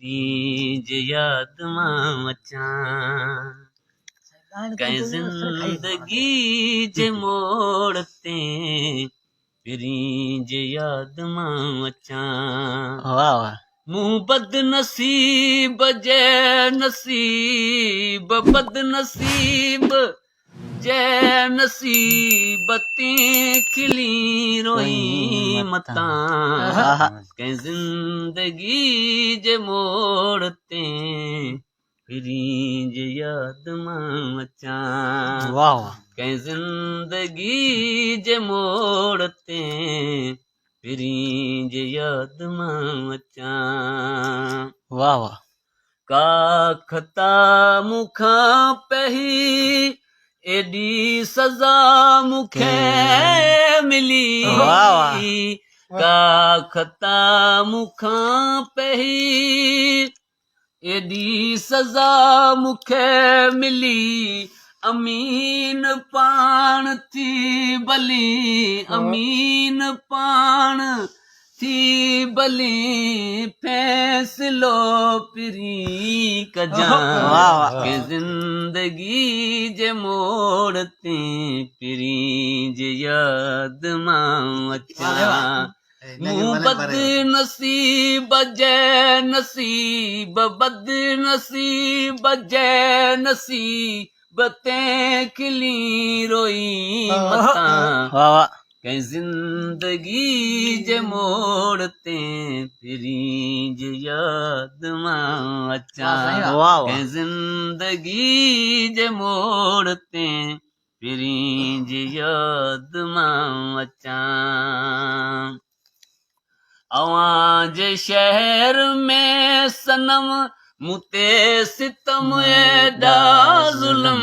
रीज याद मां अचां कंहिं ज़िंदगी जे मोड़ ते रीज याद मां अचां वाह वाह मूं बदनसीब जे नसीब बदनसीब जे नसीब ते खिली रोई मतां कंहिं ज़िंदगी जे मोड़ ते रीज याद मां अचां वाह वाह कंहिं ज़िंदगी जे मोड़ ते रीज याद मां अचां वाह वाह काखता मूंखां पही एॾी सज़ा मूंखे मिली काखता मूंखां पही एॾी सज़ा मूंखे मिली अमीन पाण थी भली अमीन पाण थी भली फ़ैसिलो पिरी कजां के ज़िंदगी जे मोड़ ते पिरी जे याद मां अचां मूं बदनसीब जे नसीब बदनसीब जे नसीब ते खिली रोई मतां कंहिं ज़िंदगी जे मोड़ ते रीज याद मां अचां कंहिं ज़िंदगी जे मोड़ ते रीज याद मां अचां अवां जे शहर में सनम मूं ते सितम एॾा ज़ुल्म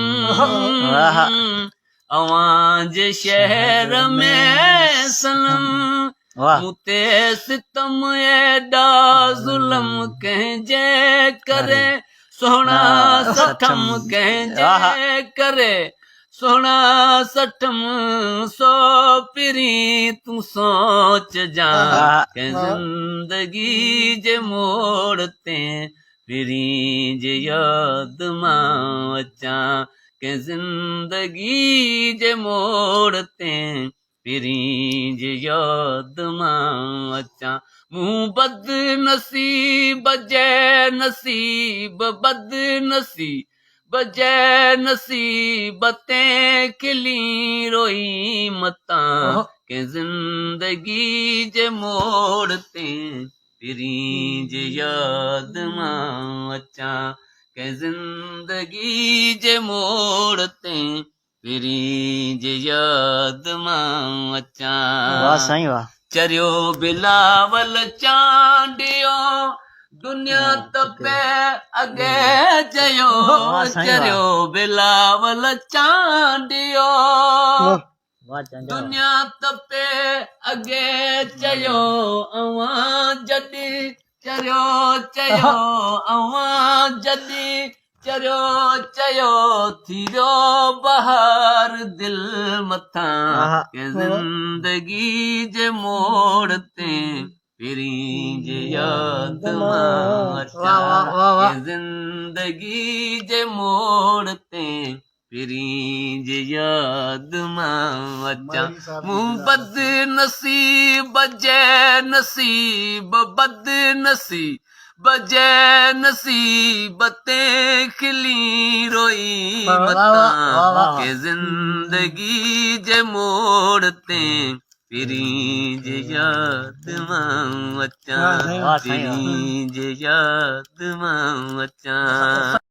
अवां जे शहर में सनम मूं ते सितम एॾा ज़ुल्म कंहिंजे करे सोहणा सठम कंहिंजे करे सोहणा सठम सो पिरी तूं सोच जा कंहिं ज़िंदगी जे मोड़ ते रीज याद मां अचां कंहिं ज़िंदगी जे मोड़ ते रीज याद मां अचां मूं बदनसीब जे नसीब बदनसीब जे नसीब ते खिली रोई मतां कंहिं ज़िंदगी जे मोड़ ते रीज याद मां अचां कंहिं ज़िंदगी जे मोड़ ते रीज याद मां अचां चरियो बिलावल चांडियो दुनिया तपे अॻे चयो चरियो बिलावल चांडियो दुनिया तपे अॻे चयो अवां जॾहिं चरियो चयो अवां जॾहिं चरियो चयो थीरो बहार दिल मथां कंहिं ज़िंदगी जे मोड़ ते रीज याद मां अचां ज़िंदगी जे मोड़ ते रीज याद मां अचां मूं बदनसीब जे नसीब बदनसीब जे नसीब ते खिली रोई मतां के ज़िंदगी जे मोड़ ते रीज याद मां अचां रीज याद मां अचां